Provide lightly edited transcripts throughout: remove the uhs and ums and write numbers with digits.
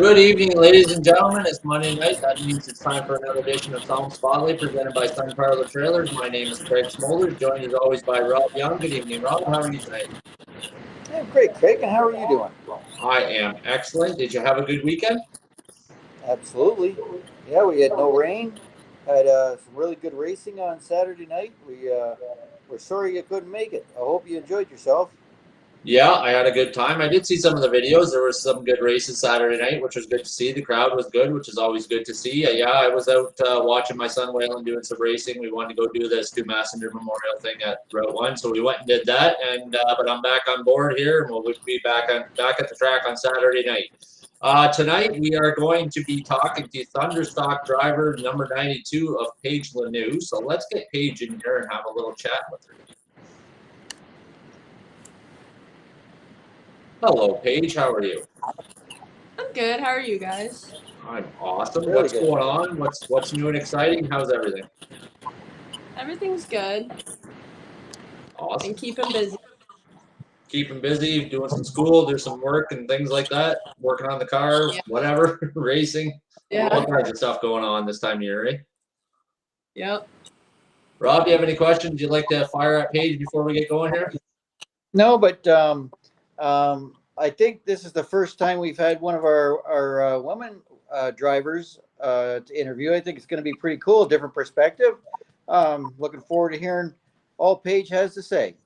Good evening, ladies and gentlemen. It's Monday night. That means it's time for another edition of SOMSpotlight presented by Sun Parlor Trailers. My name is Craig Smolders, joined as always by Rob Young. Good evening, Rob. How are you tonight? Hey, great, Craig. And how are you doing? I am excellent. Did you have a good weekend? Absolutely. Yeah, we had no rain. Had some really good racing on Saturday night. We're sorry you couldn't make it. I hope you enjoyed yourself. Yeah, I had a good time. I did see some of the videos. There was some good races Saturday night, which was good to see. The crowd was good, which is always good to see. Yeah, I was out watching my son Waylon doing some racing. We wanted to go do the Stu Messenger Memorial thing at Route 1, so we went and did that. And but I'm back on board here, and we'll be back at the track on Saturday night. Tonight we are going to be talking to Thunderstock driver number 92 of Paige Lanoue. So let's get Paige in here and have a little chat with her. Hello, Paige. How are you? I'm good. How are you guys? I'm awesome. Really What's good. going on? What's new and exciting? How's everything? Everything's good. Awesome. And keeping busy. Keeping busy, doing some school, do some work and things like that. Working on the car, Yeah. whatever, racing. Yeah. All kinds of stuff going on this time of year, eh? Yep. Rob, do you have any questions you'd like to fire at Paige before we get going here? No, but I think this is the first time we've had one of our women drivers to interview. I think it's going to be pretty cool, different perspective. Looking forward to hearing all Paige has to say.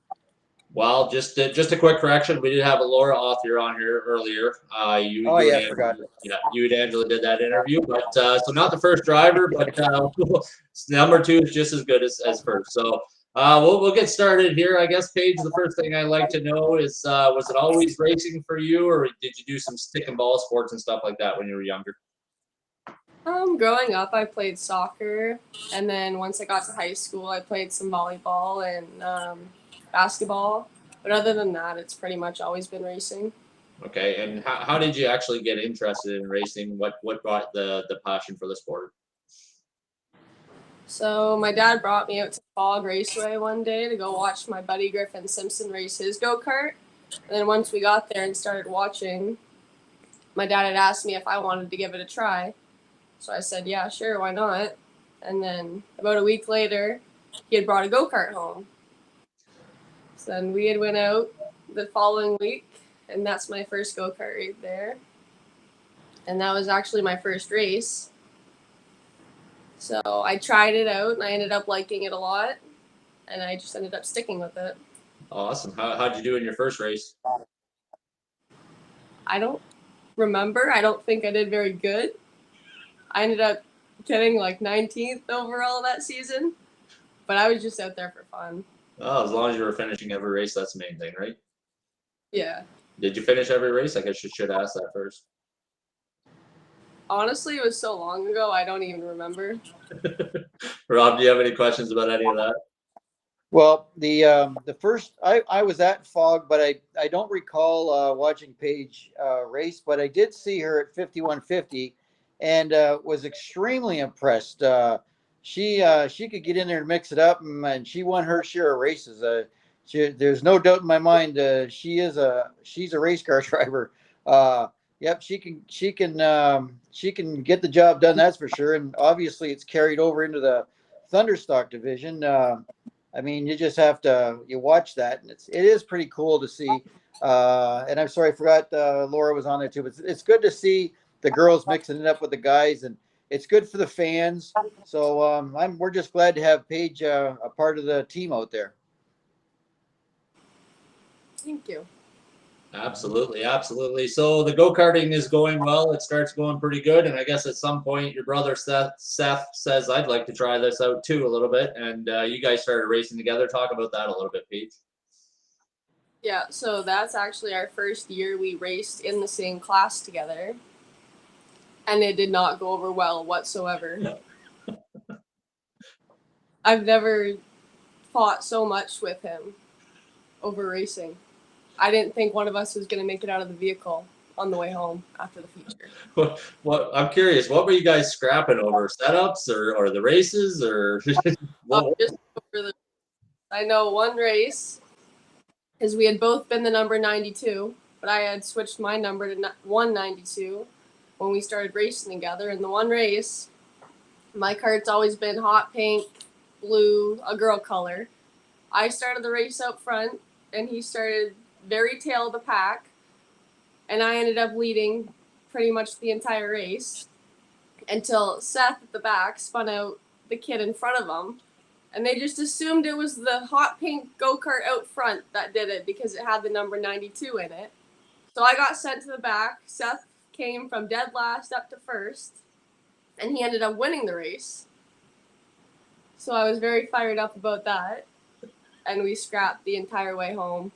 Well, just a quick correction. We did have a Laura Author on here earlier. You I and forgot. Angela, yeah, you and Angela did that interview, but so not the first driver, but number two is just as good as first. So we'll get started here. I guess Paige, the first thing I'd like to know is was it always racing for you, or did you do some stick and ball sports and stuff like that when you were younger? Growing up, I played soccer, and then once I got to high school, I played some volleyball and basketball. But other than that, it's pretty much always been racing. Okay, and how did you actually get interested in racing? What brought the passion for the sport? So my dad brought me out to Fog Raceway one day to go watch my buddy Griffin Simpson race his go-kart. And then once we got there and started watching, my dad had asked me if I wanted to give it a try. So I said, yeah, sure, why not? And then about a week later, he had brought a go-kart home. So then we had went out the following week, and that's my first go-kart right there. And that was actually my first race. So I tried it out, and I ended up liking it a lot, and I just ended up sticking with it. Awesome. How'd you do in your first race? I don't remember. I don't think I did very good. I ended up getting like 19th overall that season, but I was just out there for fun. Oh, as long as you were finishing every race, that's the main thing, right? Yeah. Did you finish every race? I guess you should ask that first. Honestly, it was so long ago, I don't even remember. Rob, do you have any questions about any of that? Well, the first I was at Fog, but I don't recall watching Paige race, but I did see her at 5150, and was extremely impressed. She could get in there and mix it up, and she won her share of races. There's no doubt in my mind she's a race car driver. Yep, she can get the job done. That's for sure. And obviously, it's carried over into the Thunderstock division. I mean, you just have to watch that, and it is pretty cool to see. And I'm sorry, I forgot Laura was on there too. But it's good to see the girls mixing it up with the guys, and it's good for the fans. So we're just glad to have Paige a part of the team out there. Thank you. Absolutely, absolutely. So the go-karting is going well. It starts going pretty good, and I guess at some point your brother Seth says, "I'd like to try this out too a little bit," and you guys started racing together. Talk about that a little bit, Paige. Yeah, so that's actually our first year we raced in the same class together, and it did not go over well whatsoever. I've never fought so much with him over racing. I didn't think one of us was going to make it out of the vehicle on the way home after the feature. What I'm curious, what were you guys scrapping over? Setups or the races or? Just over the, I know one race, because we had both been the number 92, but I had switched my number to 192 when we started racing together. In the one race, my kart's always been hot pink, blue, a girl color. I started the race out front, and he started very tail of the pack, and I ended up leading pretty much the entire race until Seth at the back spun out the kid in front of him, and they just assumed it was the hot pink go-kart out front that did it because it had the number 92 in it. So I got sent to the back. Seth came from dead last up to first, and he ended up winning the race. So I was very fired up about that, and we scrapped the entire way home,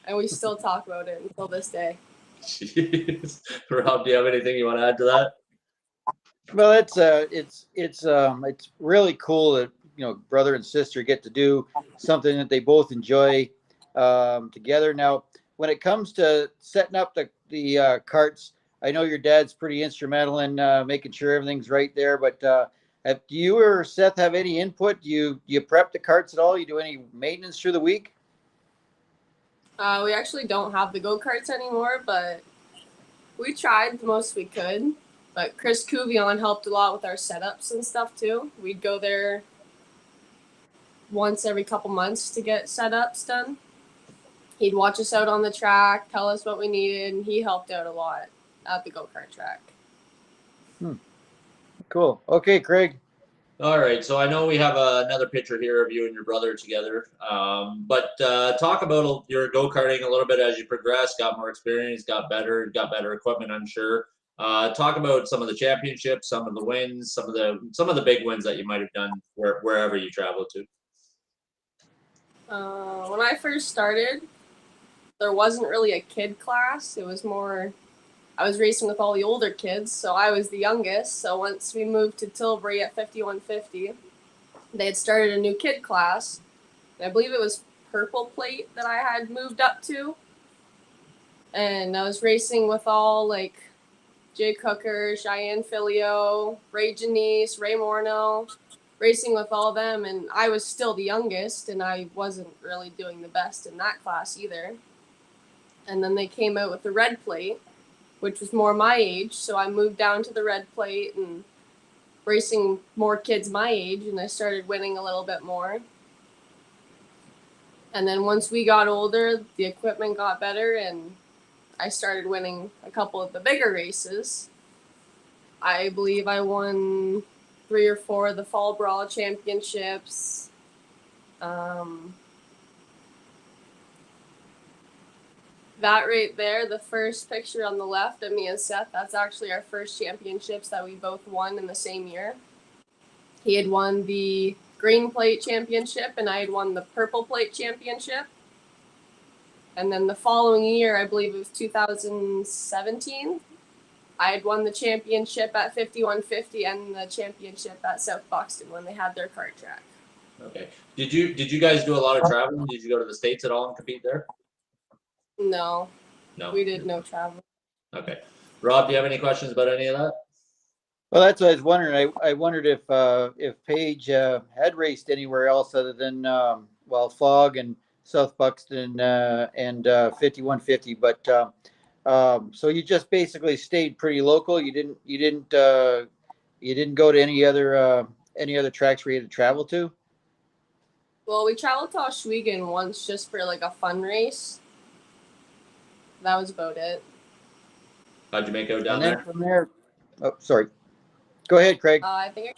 and we still talk about it until this day. Jeez. Rob, do you have anything you want to add to that? Well, it's really cool that brother and sister get to do something that they both enjoy together. Now, when it comes to setting up the carts, I know your dad's pretty instrumental in making sure everything's right there. But do you or Seth have any input? Do you prep the carts at all? You do any maintenance through the week? We actually don't have the go-karts anymore, but we tried the most we could. But Chris Cuvion helped a lot with our setups and stuff too. We'd go there once every couple months to get setups done. He'd watch us out on the track, tell us what we needed, and he helped out a lot at the go-kart track. Cool. Okay, Craig. All right, so I know we have another picture here of you and your brother together, but talk about your go-karting a little bit as you progressed, got more experience, got better equipment, I'm sure. Talk about some of the championships, some of the wins, some of the big wins that you might have done wherever you traveled to. When I first started, there wasn't really a kid class. It was more, I was racing with all the older kids, so I was the youngest. So once we moved to Tilbury at 5150, they had started a new kid class. And I believe it was Purple Plate that I had moved up to. And I was racing with all like Jake Hooker, Cheyenne Filio, Ray Janice, Ray Morneau, racing with all them. And I was still the youngest, and I wasn't really doing the best in that class either. And then they came out with the red plate, which was more my age. So I moved down to the red plate and racing more kids my age, and I started winning a little bit more. And then once we got older, the equipment got better, and I started winning a couple of the bigger races. I believe I won 3 or 4 of the Fall Brawl championships. That right there, the first picture on the left of me and Seth, that's actually our first championships that we both won in the same year. He had won the green plate championship, and I had won the purple plate championship. And then the following year, I believe it was 2017, I had won the championship at 5150 and the championship at South Buxton when they had their kart track. Okay. Did you guys do a lot of traveling? Did you go to the States at all and compete there? No. No. We did no travel. Okay. Rob, do you have any questions about any of that? Well, that's what I was wondering. I wondered if Paige had raced anywhere else other than Fog and South Buxton and 5150. But so you just basically stayed pretty local. You didn't go to any other tracks where you had to travel to. Well, we traveled to Oswego once just for like a fun race. That was about it. How'd you make out down And then there? from there, oh, sorry. Go ahead, Craig. I think I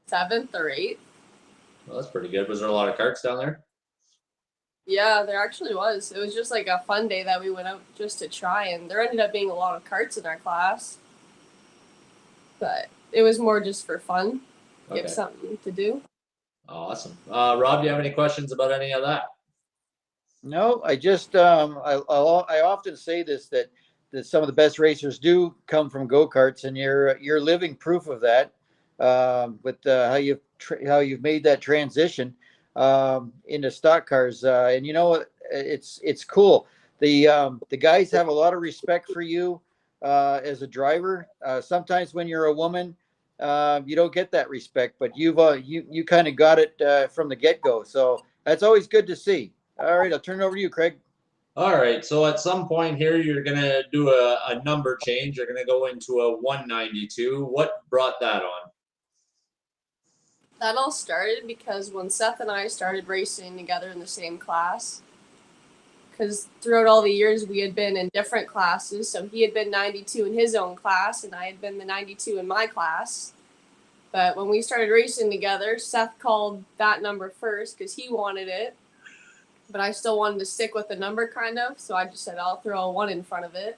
got 7th or 8th. Well, that's pretty good. Was there a lot of karts down there? Yeah, there actually was. It was just like a fun day that we went out just to try, and there ended up being a lot of karts in our class. But it was more just for fun. Okay. Give something to do. Awesome. Rob, do you have any questions about any of that? No, I just I often say this that some of the best racers do come from go-karts, and you're living proof of that with how you've made that transition into stock cars, and it's cool. The guys have a lot of respect for you as a driver. Sometimes when you're a woman, you don't get that respect, but you kind of got it from the get-go. So that's always good to see. All right, I'll turn it over to you, Craig. All right, so at some point here, you're gonna do a number change. You're gonna go into a 192. What brought that on? That all started because when Seth and I started racing together in the same class, because throughout all the years we had been in different classes. So he had been 92 in his own class, and I had been the 92 in my class. But when we started racing together, Seth called that number first because he wanted it. But I still wanted to stick with the number kind of. So I just said, I'll throw a 1 in front of it.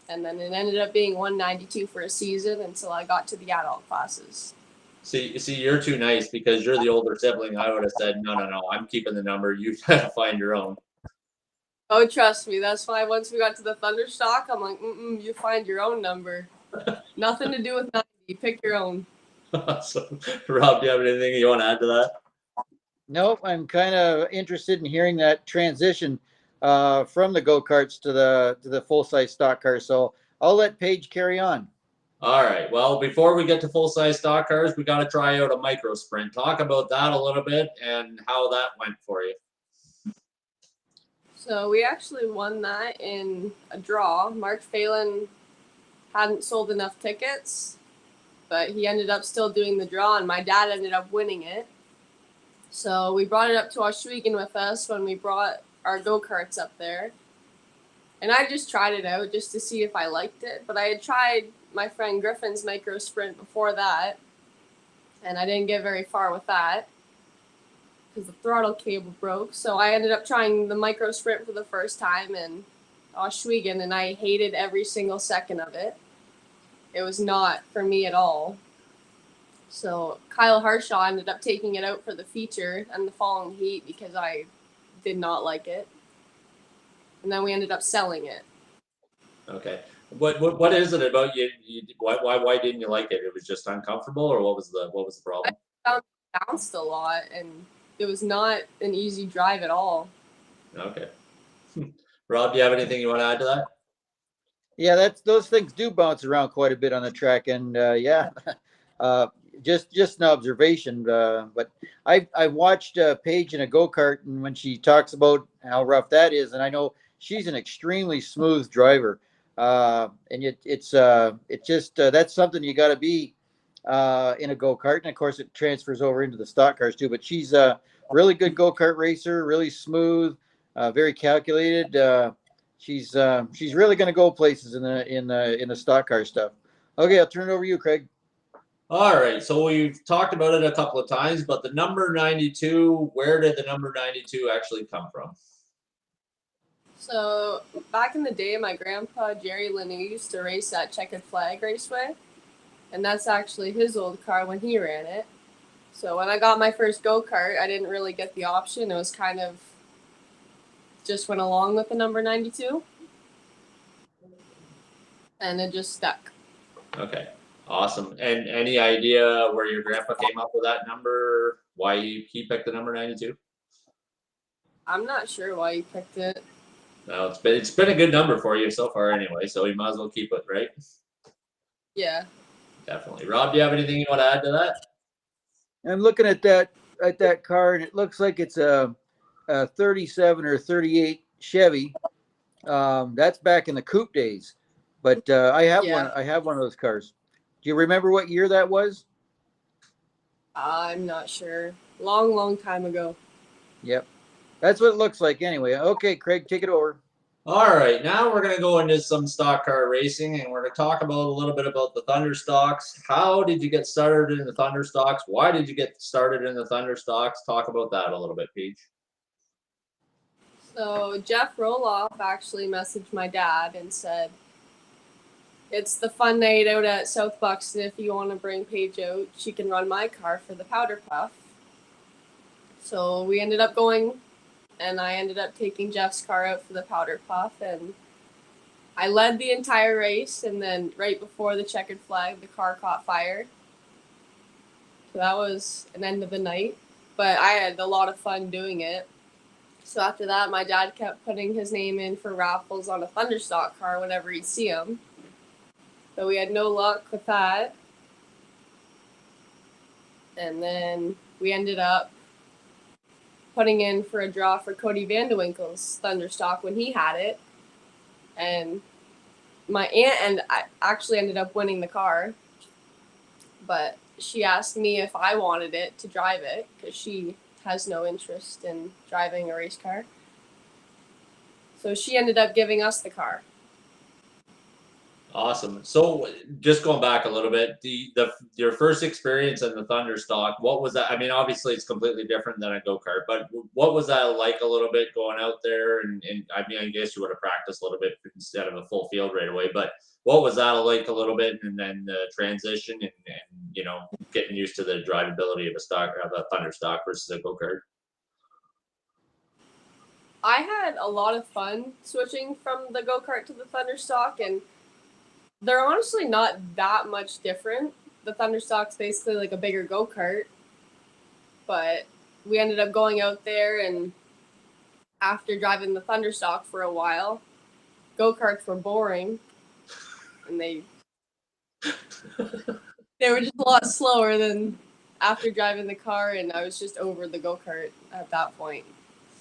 And then it ended up being 192 for a season until I got to the adult classes. See, you're too nice because you're the older sibling. I would have said, no, I'm keeping the number. You gotta find your own. Oh, trust me. That's why once we got to the Thunderstock, I'm like, you find your own number. Nothing to do with 90. Pick your own. So, Rob, do you have anything you want to add to that? Nope, I'm kind of interested in hearing that transition from the go-karts to the full-size stock car. So I'll let Paige carry on. All right. Well, before we get to full-size stock cars, we got to try out a micro sprint. Talk about that a little bit and how that went for you. So we actually won that in a draw. Mark Phelan hadn't sold enough tickets, but he ended up still doing the draw, and my dad ended up winning it. So we brought it up to Oswego with us when we brought our go-karts up there. And I just tried it out just to see if I liked it. But I had tried my friend Griffin's micro sprint before that, and I didn't get very far with that because the throttle cable broke. So I ended up trying the micro sprint for the first time in Oswego, and I hated every single second of it. It was not for me at all. So Kyle Harshaw ended up taking it out for the feature and the following heat because I did not like it. And then we ended up selling it. Okay. What is it about you? Why didn't you like it? It was just uncomfortable, or what was the problem? I found it bounced a lot, and it was not an easy drive at all. Okay. Rob, do you have anything you want to add to that? Yeah, those things do bounce around quite a bit on the track, and yeah, just an observation. But I watched Paige in a go kart, and when she talks about how rough that is, and I know she's an extremely smooth driver, and it's just that's something you got to be in a go kart, and of course it transfers over into the stock cars too. But she's a really good go kart racer, really smooth, very calculated. She's really going to go places in the stock car stuff. Okay, I'll turn it over to you, Craig. All right. So we've talked about it a couple of times, but the number 92, where did the number 92 actually come from? So back in the day, my grandpa Jerry Lanoue used to race at Checkered Flag Raceway, and that's actually his old car when he ran it. So when I got my first go-kart, I didn't really get the option. It was kind of just went along with the number 92, and it just stuck. Okay. Awesome. And any idea where your grandpa came up with that number? Why he picked the number 92? I'm not sure why he picked it. No, it's been a good number for you so far anyway, so you might as well keep it, right? Yeah. Definitely. Rob, do you have anything you want to add to that? I'm looking at that car, and it looks like it's a 37 or 38 Chevy. That's back in the coupe days, but I have one. I have one of those cars. Do you remember what year that was? I'm not sure. Long time ago. Yep, that's what it looks like. Anyway, okay, Craig, take it over. All right, now we're going to go into some stock car racing, and we're going to talk about a little bit about the Thunderstocks. How did you get started in the Thunderstocks? Why did you get started in the Thunderstocks? Talk about that a little bit, Paige. So Jeff Roloff actually messaged my dad and said, it's the fun night out at South Buxton. If you want to bring Paige out, she can run my car for the powder puff. So we ended up going, and I ended up taking Jeff's car out for the powder puff, and I led the entire race, and then right before the checkered flag, the car caught fire. So that was an end of the night, but I had a lot of fun doing it. So after that, my dad kept putting his name in for raffles on a Thunderstock car whenever he'd see him. But we had no luck with that. And then we ended up putting in for a draw for Cody Vandewinkle's Thunderstock when he had it. And my aunt and I actually ended up winning the car. But she asked me if I wanted it to drive it because she has no interest in driving a race car. So she ended up giving us the car. Awesome. So just going back a little bit, your first experience in the Thunderstock, what was that? I mean, obviously it's completely different than a go-kart, but what was that like a little bit going out there? And I mean, I guess you would have practiced a little bit instead of a full field right away, but what was that like a little bit? And then the transition and you know, getting used to the drivability of a Thunderstock versus a go-kart. I had a lot of fun switching from the go-kart to the Thunderstock, and they're honestly not that much different. The Thunderstock's basically like a bigger go-kart, but we ended up going out there, and after driving the Thunderstock for a while, go-karts were boring, and they were just a lot slower than after driving the car, and I was just over the go-kart at that point.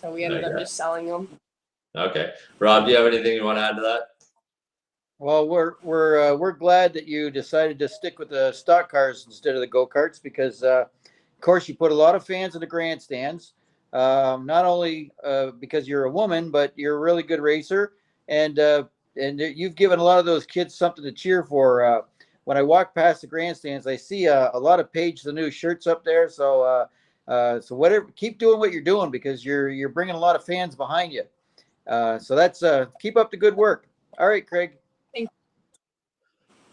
So we ended up just selling them. Okay. Rob, do you have anything you want to add to that? Well, we're glad that you decided to stick with the stock cars instead of the go-karts because, of course, you put a lot of fans in the grandstands. Not only because you're a woman, but you're a really good racer, and you've given a lot of those kids something to cheer for. When I walk past the grandstands, I see a lot of Paige Lanoue shirts up there. So whatever, keep doing what you're doing because you're bringing a lot of fans behind you. So that's keep up the good work. All right, Craig.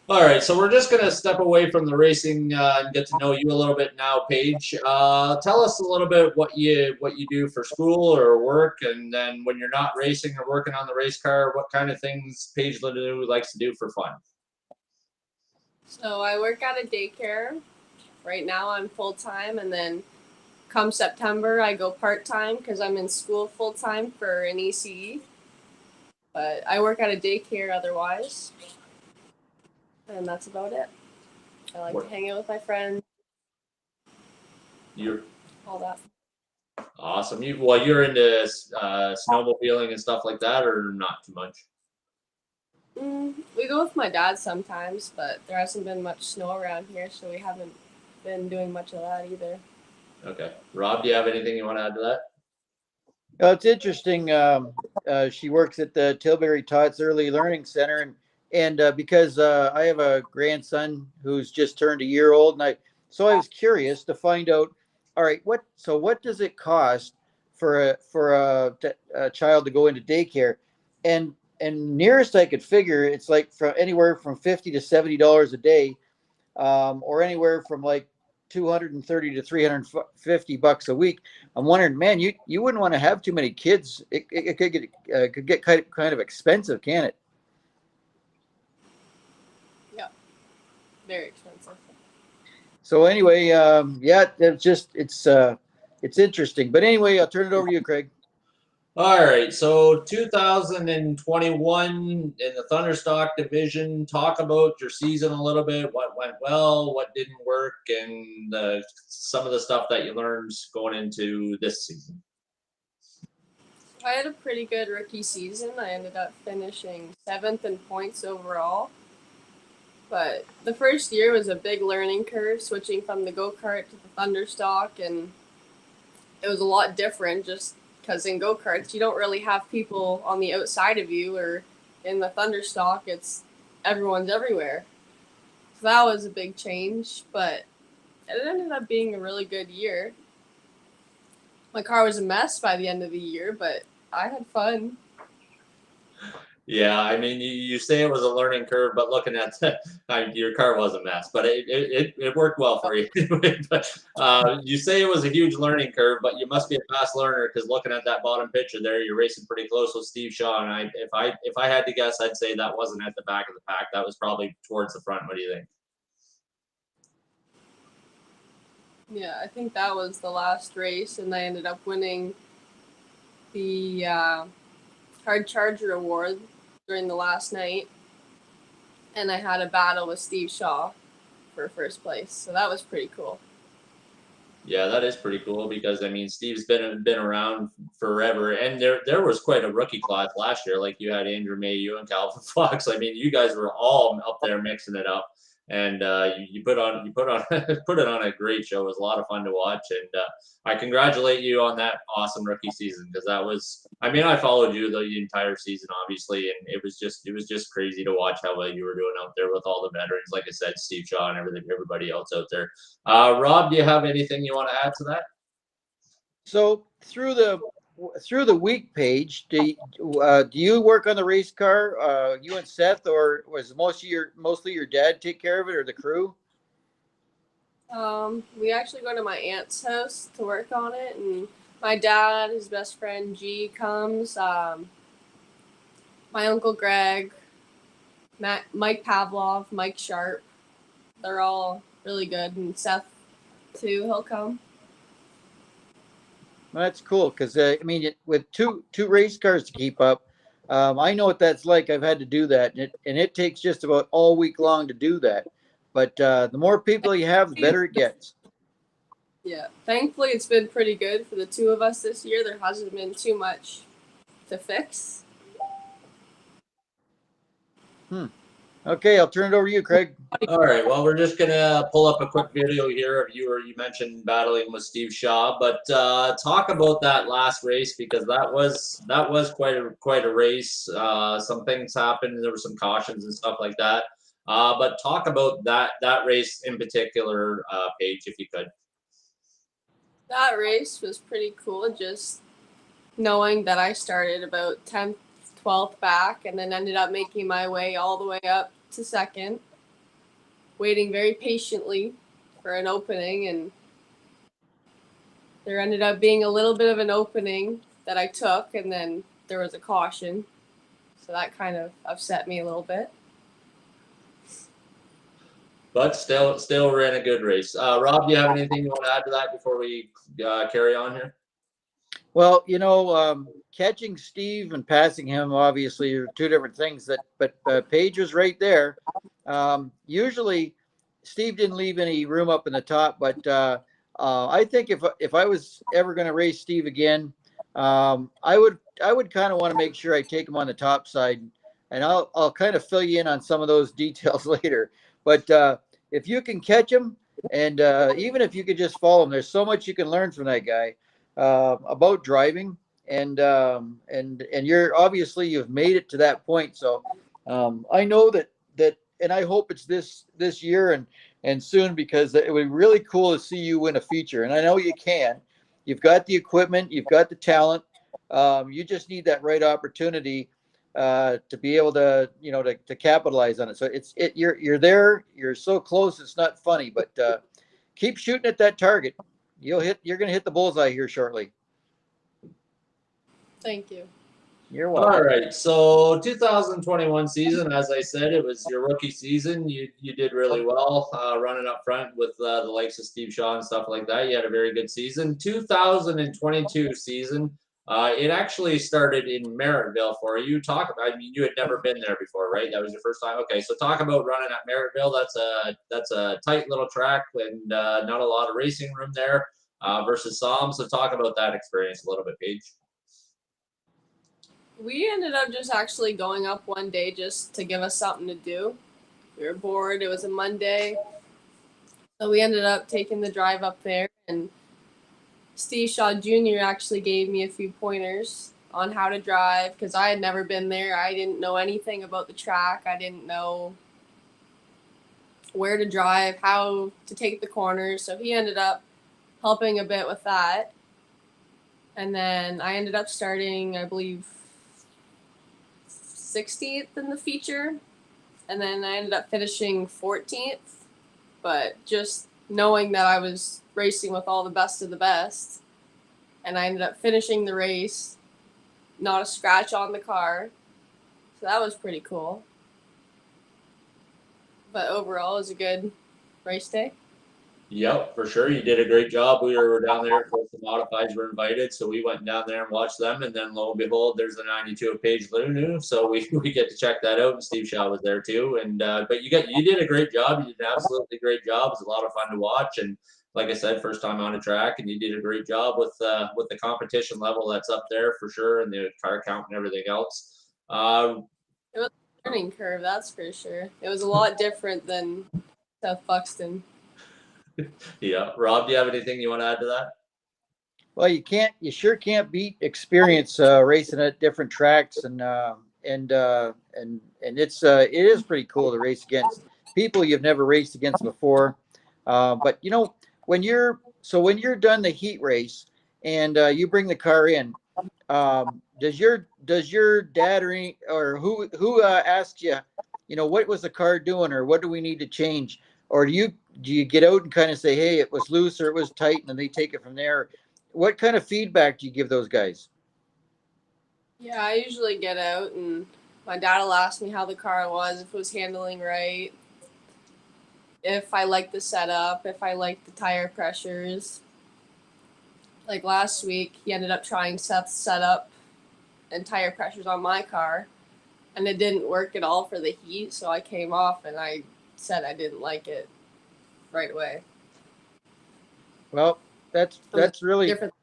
All right, so we're just going to step away from the racing and get to know you a little bit now, Paige. Tell us a little bit what you do for school or work, and then when you're not racing or working on the race car, what kind of things Paige Lanoue likes to do for fun. So I work at a daycare. Right now I'm full-time, and then come September I go part-time because I'm in school full-time for an ECE. But I work at a daycare otherwise. And that's about it. I like to hang out with my friends. You're all that. awesome. You're into snowmobiling and stuff like that, or not too much? We go with my dad sometimes, but there hasn't been much snow around here, so we haven't been doing much of that either. Okay. Rob, do you have anything you want to add to that? It's interesting. She works at the Tilbury Tots Early Learning Center, and because I have a grandson who's just turned a year old, I was curious to find out. All right, what does it cost for a child to go into daycare? And nearest I could figure, it's like from anywhere from $50 to $70 a day, or anywhere from like $230 to $350 a week. I'm wondering, man, you wouldn't want to have too many kids. It could get kind of expensive, can it? Yeah, very expensive. So anyway, yeah, it's interesting. But anyway, I'll turn it over to you, Craig. All right, so 2021 in the Thunderstock division. Talk about your season a little bit. What went well, what didn't work, and some of the stuff that you learned going into this season. I had a pretty good rookie season. I ended up finishing 7th in points overall. But the first year was a big learning curve, switching from the go-kart to the Thunderstock, and it was a lot different just because in go-karts you don't really have people on the outside of you, or in the Thunderstock it's everyone's everywhere. So that was a big change, but it ended up being a really good year. My car was a mess by the end of the year, but I had fun. Yeah, I mean, you say it was a learning curve, but looking at your car was a mess, but it worked well for you. But you say it was a huge learning curve, but you must be a fast learner because looking at that bottom picture there, you're racing pretty close with Steve Shaw. And if I had to guess, I'd say that wasn't at the back of the pack. That was probably towards the front. What do you think? Yeah, I think that was the last race, and I ended up winning the Hard Charger Award during the last night, and I had a battle with Steve Shaw for first place, so that was pretty cool. Yeah, that is pretty cool because I mean Steve's been around forever, and there was quite a rookie class last year. Like you had Andrew Mayu and Calvin Fox. I mean, you guys were all up there mixing it up, and you put on put it on a great show. It was a lot of fun to watch, and I congratulate you on that awesome rookie season because that was. I mean, I followed you the entire season, obviously, and it was just crazy to watch how well you were doing out there with all the veterans. Like I said, Steve Shaw and everybody else out there. Rob, do you have anything you want to add to that? So through the week, Paige, do you work on the race car, you and Seth, or was mostly your dad take care of it, or the crew? We actually go to my aunt's house to work on it, and my dad, his best friend G comes. My uncle Greg, Mike Pavlov, Mike Sharp. They're all really good, and Seth too. He'll come. Well, that's cool because I mean, with two race cars to keep up, I know what that's like. I've had to do that, and it takes just about all week long to do that. But the more people you have, the better it gets. Yeah, thankfully it's been pretty good for the two of us this year. There hasn't been too much to fix. Okay, I'll turn it over to you, Craig. All right. Well, we're just gonna pull up a quick video here of you, or you mentioned battling with Steve Shaw, but talk about that last race because that was quite a race. Some things happened. There were some cautions and stuff like that. But talk about that race in particular, Paige, if you could. That race was pretty cool. Just knowing that I started about 10th, 12th back, and then ended up making my way all the way up to second, waiting very patiently for an opening, and there ended up being a little bit of an opening that I took, and then there was a caution, so that kind of upset me a little bit. But still ran a good race. Rob, do you have anything you want to add to that before we carry on here? Well, catching Steve and passing him obviously are two different things. But Paige was right there. Usually, Steve didn't leave any room up in the top, but I think if I was ever going to race Steve again, I would kind of want to make sure I take him on the top side, and I'll kind of fill you in on some of those details later. But if you can catch him, and even if you could just follow him, there's so much you can learn from that guy about driving, and you're obviously you've made it to that point. So I know that, and I hope it's this year and soon, because it would be really cool to see you win a feature. And I know you can. You've got the equipment, you've got the talent. You just need that right opportunity to be able to to capitalize on it. So you're there. You're so close. It's not funny, but keep shooting at that target. You're going to hit the bullseye here shortly. Thank you. You're welcome. All right. So 2021 season, as I said, it was your rookie season. You did really well running up front with the likes of Steve Shaw and stuff like that. You had a very good season. 2022 season, it actually started in Merrittville for you. I mean, you had never been there before, right? That was your first time. Okay, so talk about running at Merrittville. That's a tight little track and not a lot of racing room there versus SOM. So talk about that experience a little bit, Paige. We ended up just actually going up one day just to give us something to do. We were bored. It was a Monday. So we ended up taking the drive up there, and Steve Shaw Jr. actually gave me a few pointers on how to drive because I had never been there. I didn't know anything about the track. I didn't know where to drive, how to take the corners. So he ended up helping a bit with that. And then I ended up starting, I believe, 16th in the feature, and then I ended up finishing 14th. But just knowing that I was racing with all the best of the best, and I ended up finishing the race, not a scratch on the car, so that was pretty cool. But overall, it was a good race day. Yep, for sure. You did a great job. We were down there. Of course, the modifieds were invited, so we went down there and watched them. And then lo and behold, there's the 92 of Paige Lanoue. So we get to check that out. And Steve Shaw was there too. And but you did a great job. You did an absolutely great job. It was a lot of fun to watch. And like I said, first time on a track, and you did a great job with the competition level that's up there for sure, and the car count and everything else. It was a learning curve, that's for sure. It was a lot different than South Buxton. Yeah, Rob, do you have anything you want to add to that? Well, you sure can't beat experience racing at different tracks, and it is pretty cool to race against people you've never raced against before. But when you're done the heat race and you bring the car in, does your dad or who asks you, what was the car doing, or what do we need to change, or do you get out and kind of say, hey, it was loose or it was tight, and then they take it from there? What kind of feedback do you give those guys? Yeah, I usually get out and my dad will ask me how the car was, if it was handling right, if I like the setup, if I like the tire pressures. Like last week, he ended up trying Seth's setup and tire pressures on my car, and it didn't work at all for the heat, so I came off and I said I didn't like it right away. Well, that's really different.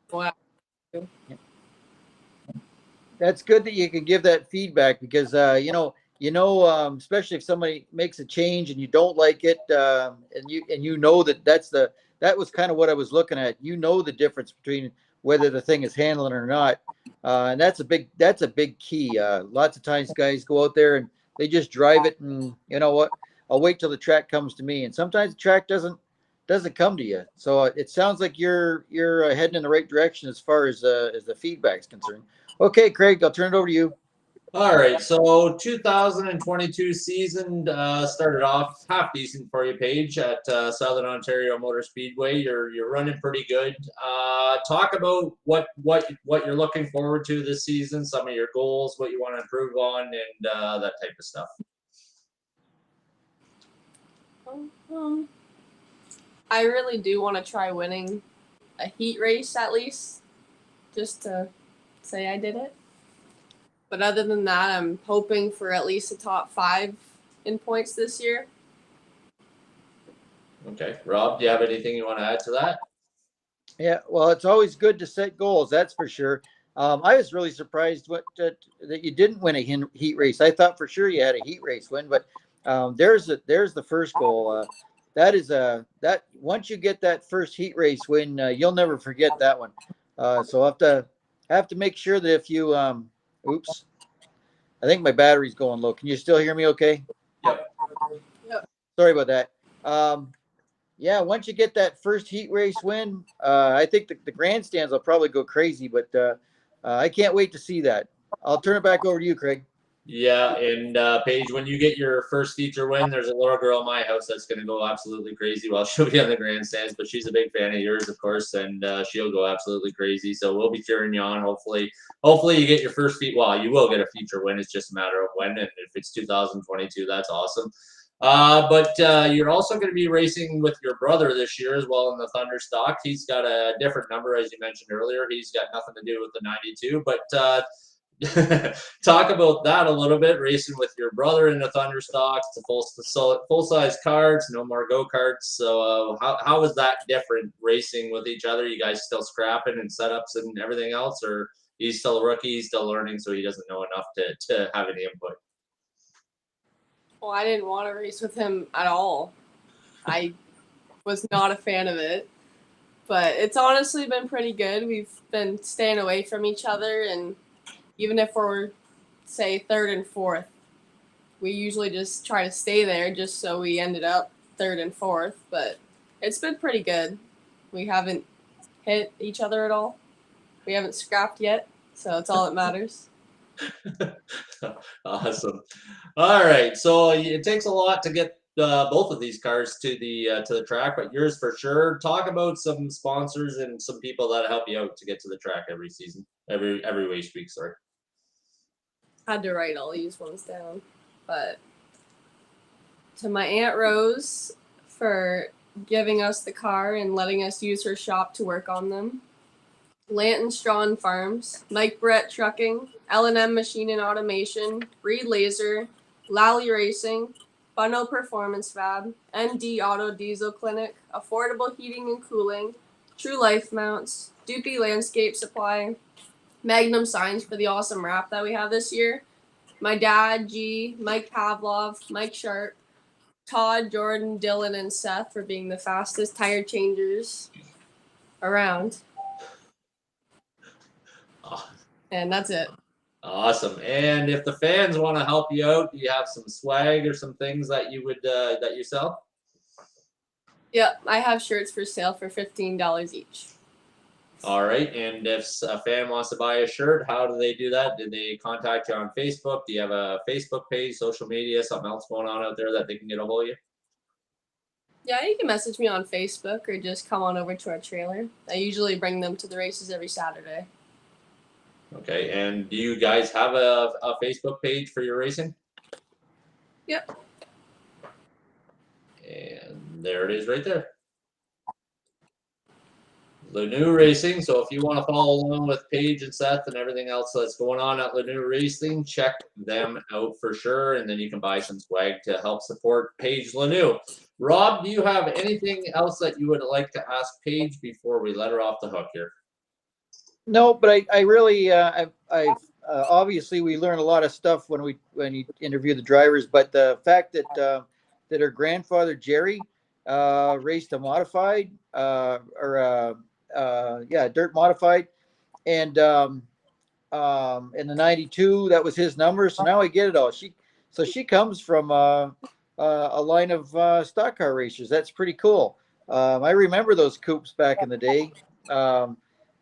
that's good that you can give that feedback, because especially if somebody makes a change and you don't like it, and you know that was kind of what I was looking at. The difference between whether the thing is handling or not, and that's a big key. Lots of times guys go out there and they just drive it, and you know what? I'll wait till the track comes to me, and sometimes the track doesn't come to you. So it sounds like you're heading in the right direction as far as the feedback's concerned. Okay, Craig, I'll turn it over to you. All right, so 2022 season started off half decent for you, Paige, at Southern Ontario Motor Speedway. You're running pretty good. Talk about what you're looking forward to this season, some of your goals, what you want to improve on, and that type of stuff. I really do want to try winning a heat race at least, just to say I did it. But other than that, I'm hoping for at least a top 5 in points this year. Okay, Rob, do you have anything you want to add to that? Yeah, well, it's always good to set goals, that's for sure. I was really surprised that you didn't win a heat race. I thought for sure you had a heat race win, but there's the first goal. That once you get that first heat race win, you'll never forget that one. So I have to make sure that if you oops, I think my battery's going low. Can you still hear me okay? Yep. Sorry about that. Yeah, once you get that first heat race win, I think the grandstands will probably go crazy, but I can't wait to see that. I'll turn it back over to you, Craig. Yeah, and Paige, when you get your first feature win, there's a little girl in my house that's going to go absolutely crazy. Well, she'll be on the grandstands, but she's a big fan of yours, of course, and she'll go absolutely crazy. So we'll be cheering you on. Hopefully you get your first feat. Well, you will get a feature win. It's just a matter of when, and if it's 2022, that's awesome. But you're also going to be racing with your brother this year as well in the Thunder stock. He's got a different number, as you mentioned earlier. He's got nothing to do with the 92, but talk about that a little bit. Racing with your brother in the Thunder stocks, the full size carts, no more go karts. So how is that different racing with each other? You guys still scrapping and setups and everything else, or he's still a rookie, he's still learning, so he doesn't know enough to have any input? Well, I didn't want to race with him at all. I was not a fan of it, but it's honestly been pretty good. We've been staying away from each other, and even if we're, say, 3rd and 4th, we usually just try to stay there just so we ended up 3rd and 4th, but it's been pretty good. We haven't hit each other at all. We haven't scrapped yet, so it's all that matters. Awesome. All right, so it takes a lot to get both of these cars to the track, but yours for sure. Talk about some sponsors and some people that help you out to get to the track every season, every race week. Sorry. Had to write all these ones down, but to my Aunt Rose for giving us the car and letting us use her shop to work on them. Lanton Strawn Farms, Mike Brett Trucking, L&M Machine and Automation, Reed Laser, Lally Racing, Funnel Performance Fab, ND Auto Diesel Clinic, Affordable Heating and Cooling, True Life Mounts, Doopy Landscape Supply, Magnum Signs for the awesome wrap that we have this year, my dad, G, Mike Pavlov, Mike Sharp, Todd, Jordan, Dylan, and Seth for being the fastest tire changers around. And that's it. Awesome. And if the fans want to help you out, do you have some swag or some things that you would that you sell? Yep, I have shirts for sale for $15 each. All right. And if a fan wants to buy a shirt, how do they do that? Did they contact you on Facebook? Do you have a Facebook page, social media, something else going on out there that they can get a hold of you? Yeah, you can message me on Facebook or just come on over to our trailer. I usually bring them to the races every Saturday. Okay. And do you guys have a Facebook page for your racing? Yep. And there it is right there. Lanoue Racing. So if you want to follow along with Paige and Seth and everything else that's going on at Lanoue Racing, check them out for sure. And then you can buy some swag to help support Paige Lanoue. Rob, do you have anything else that you would like to ask Paige before we let her off the hook here? No, but I really, obviously we learn a lot of stuff when you interview the drivers, but the fact that that her grandfather Jerry raced a modified dirt modified, and in the 92 that was his number. So now I get it all. She comes from a line of stock car racers. That's pretty cool. I remember those coupes back in the day.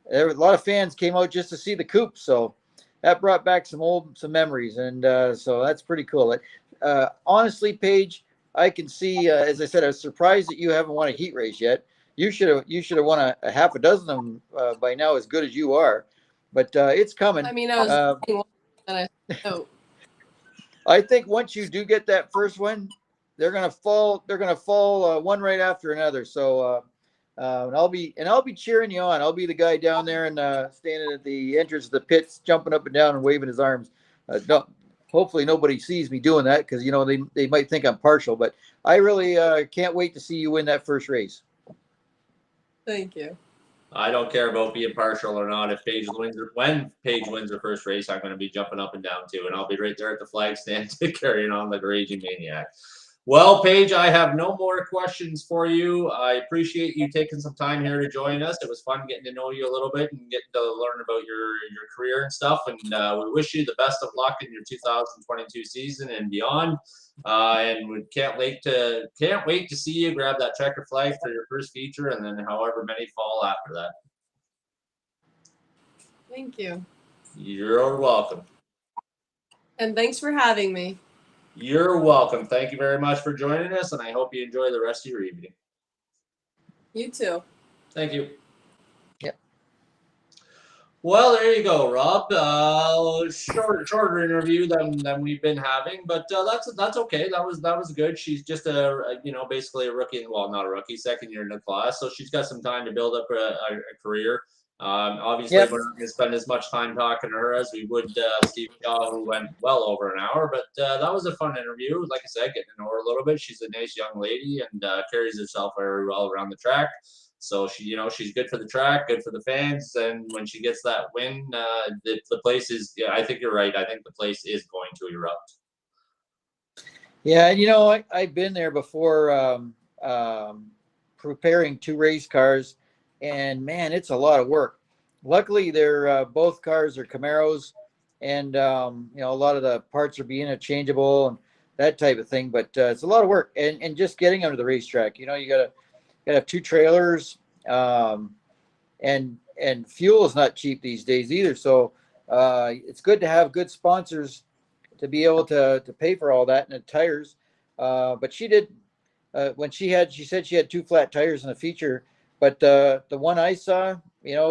There were a lot of fans came out just to see the coupe, so that brought back some memories, and so that's pretty cool. Honestly, Paige, I can see, as I said, I was surprised that you haven't won a heat race yet. You should have won a half a dozen of them by now, as good as you are. But it's coming. I mean, I was and I I think once you do get that first one, they're gonna fall. They're gonna fall one right after another. So. And I'll be cheering you on. I'll be the guy down there and standing at the entrance of the pits, jumping up and down and waving his arms. Hopefully nobody sees me doing that because they might think I'm partial. But I really can't wait to see you win that first race. Thank you. I don't care about being partial or not. If Paige wins, when Paige wins her first race, I'm going to be jumping up and down too, and I'll be right there at the flag stand carrying on like a raging maniac. Well, Paige, I have no more questions for you. I appreciate you taking some time here to join us. It was fun getting to know you a little bit and getting to learn about your career and stuff. And we wish you the best of luck in your 2022 season and beyond. And we can't wait to see you grab that checker flag for your first feature, and then however many fall after that. Thank you. You're welcome. And thanks for having me. You're welcome. Thank you very much for joining us, and I hope you enjoy the rest of your evening. You too. Thank you. Yep. Well, there you go, Rob. Shorter interview than we've been having, but that's okay. That was good. She's just basically a rookie. Well, not a rookie, second year in the class, so she's got some time to build up a career. Obviously, Yep. we're not going to spend as much time talking to her as we would Steve Shaw, who went well over an hour. But that was a fun interview. Like I said, getting to know her a little bit. She's a nice young lady and carries herself very well around the track. So she's good for the track, good for the fans, and when she gets that win, the place is. Yeah, I think you're right. I think the place is going to erupt. Yeah, and I've been there before, preparing two race cars, and man, it's a lot of work. Luckily, they're both cars are Camaros, and a lot of the parts are being interchangeable and that type of thing. But it's a lot of work, and just getting onto the racetrack. You gotta have two trailers, and fuel is not cheap these days either. So it's good to have good sponsors to be able to pay for all that and the tires. But she did when she said she had two flat tires in the feature. But the one I saw,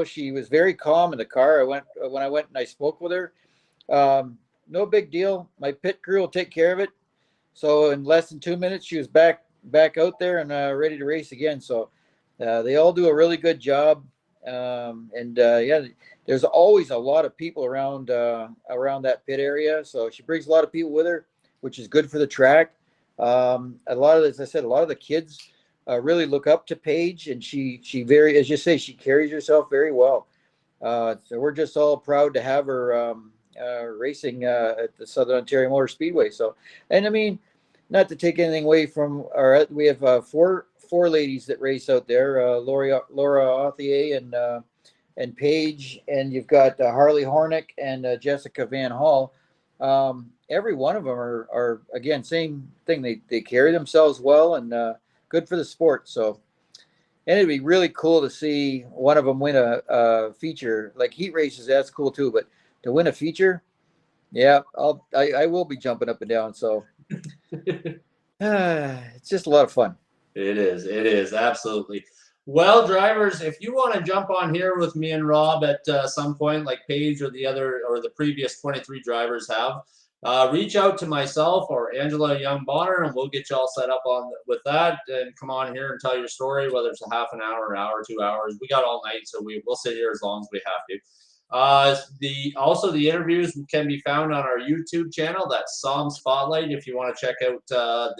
she was very calm in the car. When I went and I spoke with her. No big deal. My pit crew will take care of it. So in less than 2 minutes, she was back out there and ready to race again. So they all do a really good job. There's always a lot of people around that pit area. So she brings a lot of people with her, which is good for the track. A lot of, as I said, a lot of the kids really look up to Paige, and she very, as you say, she carries herself very well. So we're just all proud to have her racing at the Southern Ontario Motor Speedway. So, and I mean, not to take anything away from our, we have four ladies that race out there, Laura Authier and Paige, and you've got Harley Hornick and Jessica Van Hall. Every one of them are again, same thing. They carry themselves well, and good for the sport. So, and it'd be really cool to see one of them win a feature. Like heat races, that's cool too. But to win a feature, yeah, I will be jumping up and down. So it's just a lot of fun. It is. It is. Absolutely. Well, drivers, if you want to jump on here with me and Rob at some point, like Paige or the previous 23 drivers have, reach out to myself or Angela Young Bonner, and we'll get you all set up with that. And come on here and tell your story, whether it's a half an hour, 2 hours. We got all night, so we'll sit here as long as we have to. The interviews can be found on our YouTube channel. That's SOMSpotlight. If you want to check out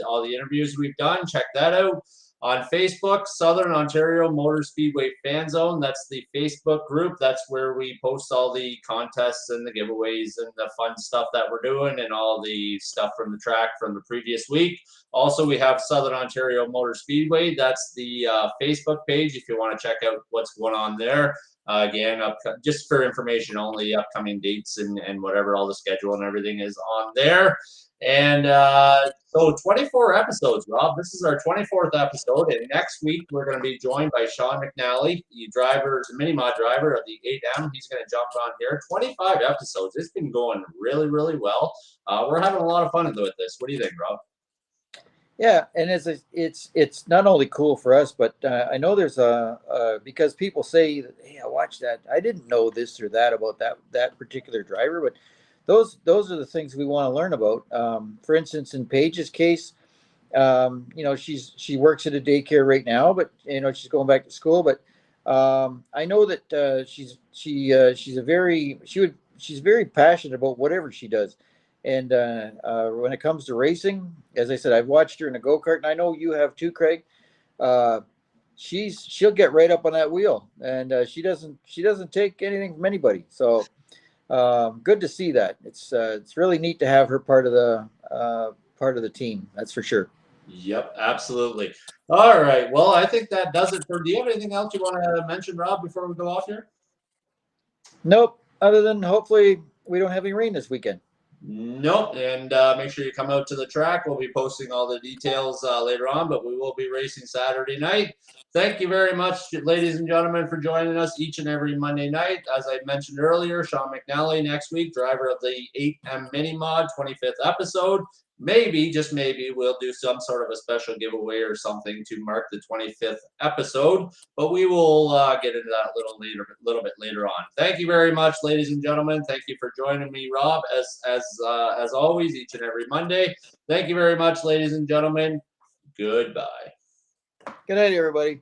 all the interviews we've done, check that out. On Facebook, Southern Ontario Motor Speedway Fan Zone. That's the Facebook group. That's where we post all the contests and the giveaways and the fun stuff that we're doing and all the stuff from the track from the previous week. Also, we have Southern Ontario Motor Speedway. That's the Facebook page if you want to check out what's going on there. Again, just for information only, upcoming dates and whatever, all the schedule and everything is on there. And so 24 episodes, Rob. This is our 24th episode, and next week we're going to be joined by Sean McNally, the mini mod driver of the 8M. He's going to jump on here. 25 episodes. It's been going really, really well. We're having a lot of fun with this. What do you think, Rob? Yeah, and it's not only cool for us, but I know there's because people say, "Hey, I watched that. I didn't know this or that about that particular driver," but those are the things we want to learn about. For instance, in Paige's case, she works at a daycare right now, but she's going back to school. But I know that she's very passionate about whatever she does. And when it comes to racing, as I said, I've watched her in a go-kart, and I know you have too, Craig. She'll get right up on that wheel, and she doesn't take anything from anybody. So good to see that. It's really neat to have her part of the team. That's for sure. Yep, absolutely. All right. Well, I think that does it for. Do you have anything else you want to mention, Rob, before we go off here? Nope. Other than hopefully we don't have any rain this weekend. Nope, and make sure you come out to the track. We'll be posting all the details later on, but we will be racing Saturday night. Thank you very much, ladies and gentlemen, for joining us each and every Monday night. As I mentioned earlier, Sean McNally next week, driver of the 8M Mini Mod, 25th episode. Maybe, just maybe, we'll do some sort of a special giveaway or something to mark the 25th episode, but we will get into that a little bit later on. Thank you very much, ladies and gentlemen. Thank you for joining me, Rob, as always, each and every Monday. Thank you very much, ladies and gentlemen. Goodbye. Good night, everybody.